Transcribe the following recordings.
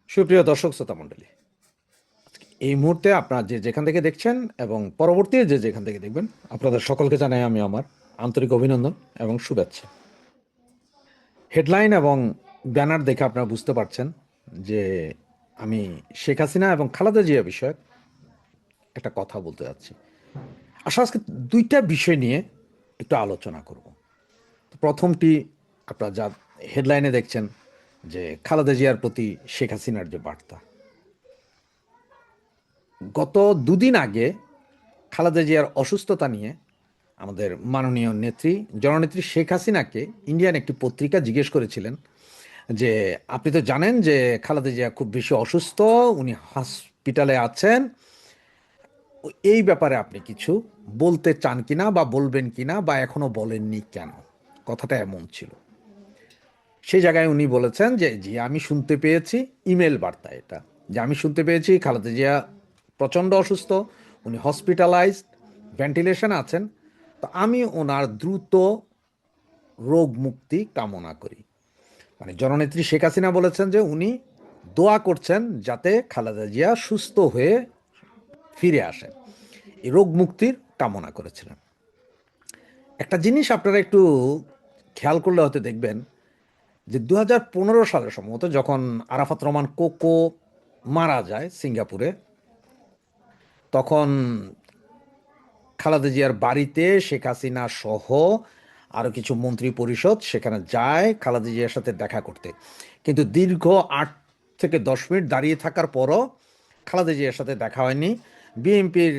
সুপ্রিয় দর্শক শ্রোতা মণ্ডলী, এই মুহূর্তে আপনারা যে যেখান থেকে দেখছেন এবং পরবর্তী যে যেখান থেকে দেখবেন, আপনাদের সকলকে জানাই আমি আমার আন্তরিক অভিনন্দন এবং শুভেচ্ছা। হেডলাইন এবং ব্যানার দেখে আপনারা বুঝতে পারছেন যে আমি শেখ হাসিনা এবং খালেদা জিয়া বিষয়ে একটা কথা বলতে যাচ্ছি। আসলে আজকে দুইটা বিষয় নিয়ে একটু আলোচনা করব। তো প্রথমটি, আপনারা যা হেডলাইনে দেখছেন যে খালেদা জিয়ার প্রতি শেখ হাসিনার যে বার্তা, গত দুদিন আগে খালেদা জিয়ার অসুস্থতা নিয়ে আমাদের মাননীয় নেত্রী জননেত্রী শেখ হাসিনাকে ইন্ডিয়ান একটি পত্রিকা জিজ্ঞেস করেছিলেন যে আপনি তো জানেন যে খালেদা জিয়া খুব বেশি অসুস্থ, উনি হসপিটালে আছেন, এই ব্যাপারে আপনি কিছু বলতে চান কিনা বা বলবেন কিনা বা এখনো বলেননি কেন? কথাটা এমন ছিল। সেই জায়গায় উনি বলেছেন যে জি আমি শুনতে পেয়েছি, ইমেল বার্তা এটা, যে আমি শুনতে পেয়েছি খালেদা জিয়া প্রচণ্ড অসুস্থ, উনি হসপিটালাইজড, ভেন্টিলেশন আছেন, তো আমি ওনার দ্রুত রোগ মুক্তি কামনা করি। মানে জননেত্রী শেখ হাসিনা বলেছেন যে উনি দোয়া করছেন যাতে খালেদা জিয়া সুস্থ হয়ে ফিরে আসেন, এই রোগ মুক্তির কামনা করেছিলেন। একটা জিনিস আপনারা একটু খেয়াল করলে হয়তো দেখবেন যে 2015 সালে সম্ভবত যখন আরাফাত রহমান কোকো মারা যায় সিঙ্গাপুরে, তখন খালেদা জিয়ার বাড়িতে শেখ হাসিনা সহ আরও কিছু মন্ত্রী পরিষদ সেখানে যায় খালেদা জিয়ার সাথে দেখা করতে। কিন্তু দীর্ঘ 8 থেকে 10 মিনিট দাঁড়িয়ে থাকার পরও খালেদা জিয়ার সাথে দেখা হয়নি। বিএনপির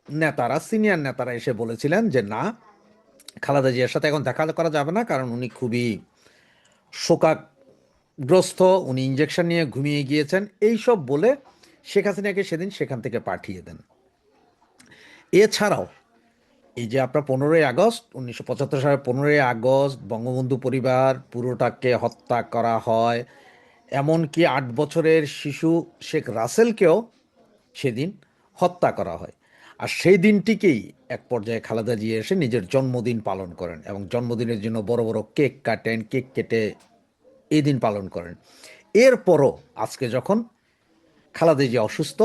নেতারা, সিনিয়র নেতারা এসে বলেছিলেন যে না, খালেদা জিয়ার সাথে এখন দেখা করা যাবে না, কারণ উনি খুবই শোকাগ্রস্ত, উনি ইঞ্জেকশন নিয়ে ঘুমিয়ে গিয়েছেন, এইসব বলে শেখ হাসিনাকে সেদিন সেখান থেকে পাঠিয়ে দেন। এছাড়াও এই যে আপনার 15ই আগস্ট 1975 সালের 15ই আগস্ট বঙ্গবন্ধু পরিবার পুরোটাকে হত্যা করা হয়, এমনকি 8 বছরের শিশু শেখ রাসেলকেও সেদিন হত্যা করা হয়। আর সেই দিনটিকেই এক পর্যায়ে খালেদা জিয়া এসে নিজের জন্মদিন পালন করেন এবং জন্মদিনের জন্য বড় বড় কেক কাটেন, কেক কেটে এই দিন পালন করেন। এরপরও আজকে যখন খালেদা জিয়া অসুস্থ,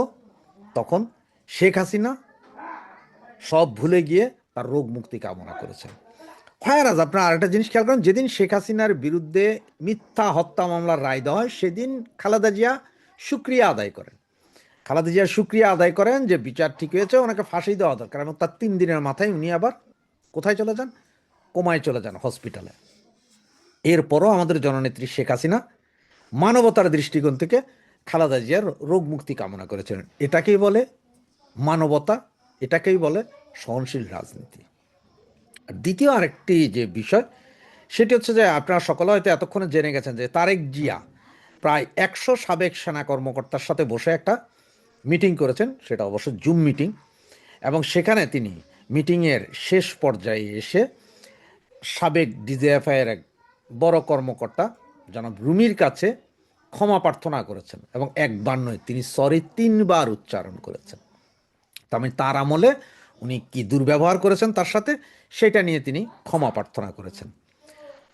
তখন শেখ হাসিনা সব ভুলে গিয়ে তার রোগ মুক্তি কামনা করেছেন। ফায়ারাজ, আপনার আরেকটা জিনিস খেয়াল করেন, যেদিন শেখ হাসিনার বিরুদ্ধে মিথ্যা হত্যা মামলার রায় দেওয়া হয় সেদিন খালেদা জিয়া শুক্রিয়া আদায় করেন। খালেদা জিয়া শুক্রিয়া আদায় করেন যে বিচার ঠিক হয়েছে, ওনাকে ফাঁসি দেওয়া দরকার, এবং তার 3 দিনের মাথায় উনি আবার কোথায় চলে যান? কোমায় চলে যান, হসপিটালে। এরপরও আমাদের জননেত্রী শেখ হাসিনা মানবতার দৃষ্টিকোণ থেকে খালেদা জিয়ার রোগ মুক্তি কামনা করেছিলেন। এটাকেই বলে মানবতা, এটাকেই বলে সহনশীল রাজনীতি। আর দ্বিতীয় আরেকটি যে বিষয়, সেটি হচ্ছে যে আপনারা সকলে হয়তো এতক্ষণে জেনে গেছেন যে তারেক জিয়া প্রায় 100 সাবেক সেনা কর্মকর্তার সাথে বসে একটা মিটিং করেছেন, সেটা অবশ্য জুম মিটিং, এবং সেখানে তিনি মিটিংয়ের শেষ পর্যায়ে এসে সাবেক ডিজিএফআইয়ের এক বড় কর্মকর্তা জনাব রুমির কাছে ক্ষমা প্রার্থনা করেছেন, এবং একবার নয়, তিনি সরি 3বার উচ্চারণ করেছেন। তার মানে তার আমলে উনি কি দুর্ব্যবহার করেছেন তার সাথে, সেটা নিয়ে তিনি ক্ষমা প্রার্থনা করেছেন।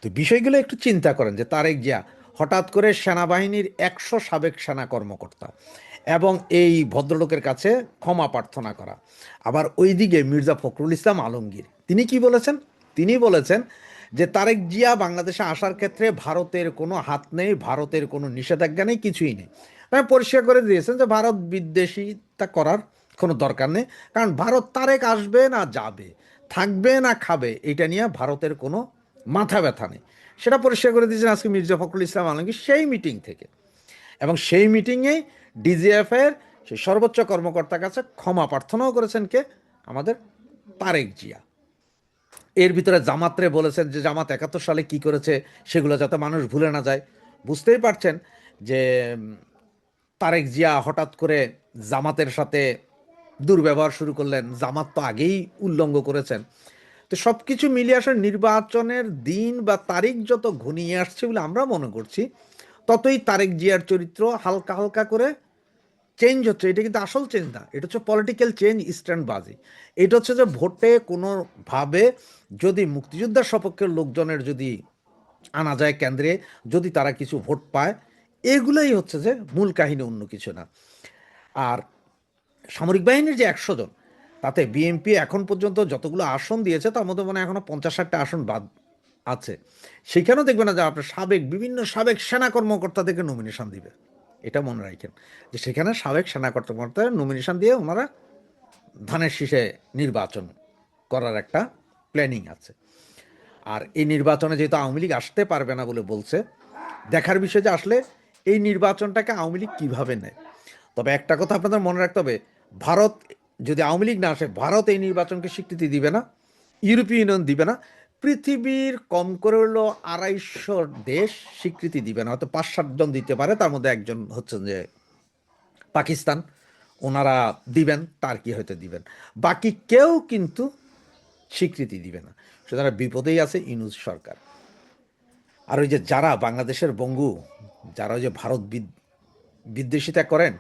তো বিষয়গুলো একটু চিন্তা করেন যে তারেক জিয়া হঠাৎ করে সেনাবাহিনীর 100 সাবেক সেনা কর্মকর্তা এবং এই ভদ্রলোকের কাছে ক্ষমা প্রার্থনা করা। আবার ওইদিকে মির্জা ফখরুল ইসলাম আলমগীর তিনি কি বলেছেন? তিনি বলেছেন যে তারেক জিয়া বাংলাদেশে আসার ক্ষেত্রে ভারতের কোনো হাত নেই, ভারতের কোনো নিষেধাজ্ঞা নেই, কিছুই নেই। মানে পরিষ্কার করে দিয়েছেন যে ভারত বিদ্বেষিতা করার কোনো দরকার নেই, কারণ ভারত তারেক আসবে না যাবে, থাকবে না খাবে, এটা নিয়ে ভারতের কোনো মাথা ব্যথা নেই। সেটা পরিষ্কার করে দিয়েছেন আজকে মির্জা ফখরুল ইসলাম আলমগীর সেই মিটিং থেকে। এবং সেই মিটিংয়েই ডিজিএফের সেই সর্বোচ্চ কর্মকর্তার কাছে ক্ষমা প্রার্থনাও করেছেন কে? আমাদের তারেক জিয়া। এর ভিতরে জামাতরে বলেছেন যে জামাত 71 সালে কি করেছে সেগুলো যাতে মানুষ ভুলে না যায়। বুঝতেই পারছেন যে তারেক জিয়া হঠাৎ করে জামাতের সাথে দুর্ব্যবহার শুরু করলেন, জামাত তো আগেই উল্লঙ্ঘ করেছেন। তো সব কিছু মিলিয়ে আসলে নির্বাচনের দিন বা তারিখ যত ঘনিয়ে আসছে বলে আমরা মনে করছি, ততই তারেক জিয়ার চরিত্র হালকা হালকা করে চেঞ্জ হচ্ছে। এটা কিন্তু আসল চেঞ্জ না, এটা হচ্ছে পলিটিক্যাল চেঞ্জ, স্ট্যান্ডবাজি। এটা হচ্ছে যে ভোটে কোনোভাবে যদি মুক্তিযোদ্ধার সপক্ষের লোকজনের যদি আনা যায় কেন্দ্রে, যদি তারা কিছু ভোট পায়, এগুলোই হচ্ছে যে মূল কাহিনী, অন্য কিছু না। আর সামরিক বাহিনীর যে 100 জন, তাতে বিএনপি এখন পর্যন্ত যতগুলো আসন দিয়েছে তার মধ্যে মনে হয় এখনো 50-60টা আসন বাদ আছে। সেখানেও দেখবে না যে আপনার বিভিন্ন সাবেক সেনা কর্মকর্তাদেরকে নমিনেশন দিবে। এটা মনে রাখেন যে সেখানে সাবেক সেনা কর্মকর্তা নমিনেশন দিয়ে ওনারা ধানের শীষে নির্বাচন করার একটা প্ল্যানিং আছে। আর এই নির্বাচনে যেহেতু আওয়ামী লীগ আসতে পারবে না বলে বলছে, দেখার বিষয় যে আসলে এই নির্বাচনটাকে আওয়ামী লীগ কীভাবে নেয়। তবে একটা কথা আপনাদের মনে রাখতে হবে, ভারত যদি আওয়ামী লীগ না আসে, ভারত এই নির্বাচনকে স্বীকৃতি দিবে না, ইউরোপীয় ইউনিয়ন দিবে না, পৃথিবীর কম করে হলো 250 দেশ স্বীকৃতি দিবে না। হয়তো 5-7 জন দিতে পারে, তার মধ্যে একজন হচ্ছে যে পাকিস্তান, ওনারা দিবেন, টার্কি হয়তো দিবেন, বাকি কেউ কিন্তু স্বীকৃতি দিবে না। সুতরাং বিপদেই আছে ইউনূস সরকার। আর ওই যে যারা বাংলাদেশের বঙ্গু, যারা ওই যে ভারত বিদ্বেষিতা করেন,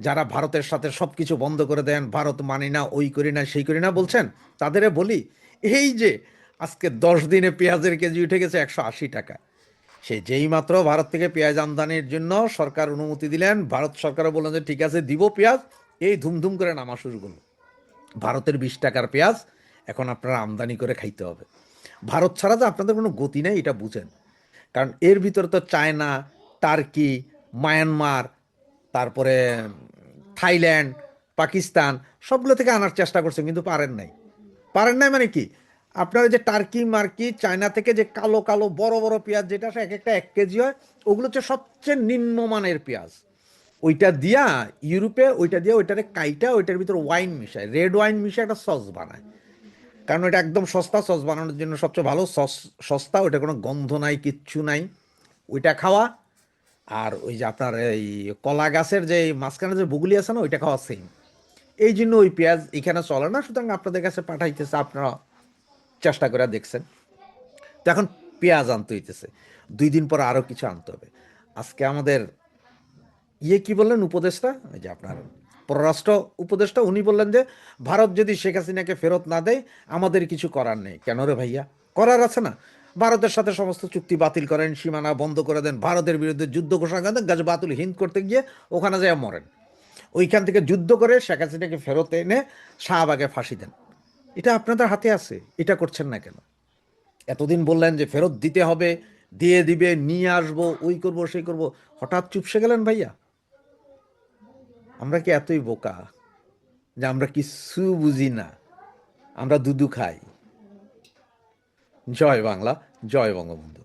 যারা ভারতের সাথে সব কিছু বন্ধ করে দেন, ভারত মানি না, ওই করি না সেই করি না বলছেন, তাদের বলি এই যে আজকে 10 দিনে পেঁয়াজের কেজি উঠে গেছে 180 টাকা। সে যেই মাত্র ভারত থেকে পেঁয়াজ আমদানির জন্য সরকার অনুমতি দিলেন, ভারত সরকারও বললেন যে ঠিক আছে দিব পেঁয়াজ, এই ধুমধুম করে নামা শুরু করলো। ভারতের 20 টাকার পেঁয়াজ এখন আপনারা আমদানি করে খাইতে হবে। ভারত ছাড়া যে আপনাদের কোনো গতি নেই, এটা বুঝেন। কারণ এর ভিতরে তো চায়না, টার্কি, মায়ানমার, তারপরে থাইল্যান্ড, পাকিস্তান, সবগুলো থেকে আনার চেষ্টা করছেন কিন্তু পারেন নাই। পারেন নাই মানে কি, আপনার যে টার্কি মার্কি চায়না থেকে যে কালো কালো বড় বড় পেঁয়াজ, যেটা এক একটা 1 কেজি হয়, ওগুলো হচ্ছে সবচেয়ে নিম্নমানের পেঁয়াজ। ওইটা দিয়া ইউরোপে, ওইটা দিয়ে ওইটারে কাইটা ওইটার ভিতরে ওয়াইন মিশায়, রেড ওয়াইন মিশায় একটা সস বানায়। কারণ ওইটা একদম সস্তা, সস বানানোর জন্য সবচেয়ে ভালো সস, সস্তা, ওইটা কোনো গন্ধ নাই, কিচ্ছু নাই, ওইটা খাওয়া। আর ওই যে আপনার এই কলা গাছের যে মাঝখানে যে বগুলি আছে না, ওইটা খাওয়া সেম। এই জন্য ওই পেঁয়াজ এখানে চলে না, সুতরাং আপনাদের কাছে পাঠাইতেছে, আপনারা চেষ্টা করে দেখছেন। তো এখন পেঁয়াজ আনতে হইতেছে, 2 দিন পর আরও কিছু আনতে হবে। আজকে আমাদের কি বললেন উপদেষ্টা, ওই যে আপনার পররাষ্ট্র উপদেষ্টা, উনি বললেন যে ভারত যদি শেখ হাসিনাকে ফেরত না দেয় আমাদের কিছু করার নেই। কেন রে ভাইয়া, করার আছে না। ভারতের সাথে সমস্ত চুক্তি বাতিল করেন, সীমানা বন্ধ করে দেন, ভারতের বিরুদ্ধে যুদ্ধ ঘোষণা করেন, গাছ বাতুল হিন্দ করতে গিয়ে ওখানে যায় মরেন। ওইখান থেকে যুদ্ধ করে শেখ হাসিনাকে ফেরত এনে শাহবাগে ফাঁসি দেন। এটা আপনাদের হাতে আছে, এটা করছেন না কেন? এতদিন বললেন যে ফেরত দিতে হবে, দিয়ে দিবে, নিয়ে আসবো, ওই করবো সেই করবো, হঠাৎ চুপসে গেলেন ভাইয়া। আমরা কি এতই বোকা যে আমরা কিছু বুঝি না, আমরা দুধু খাই? জয় বাংলা, জয় বঙ্গবন্ধু।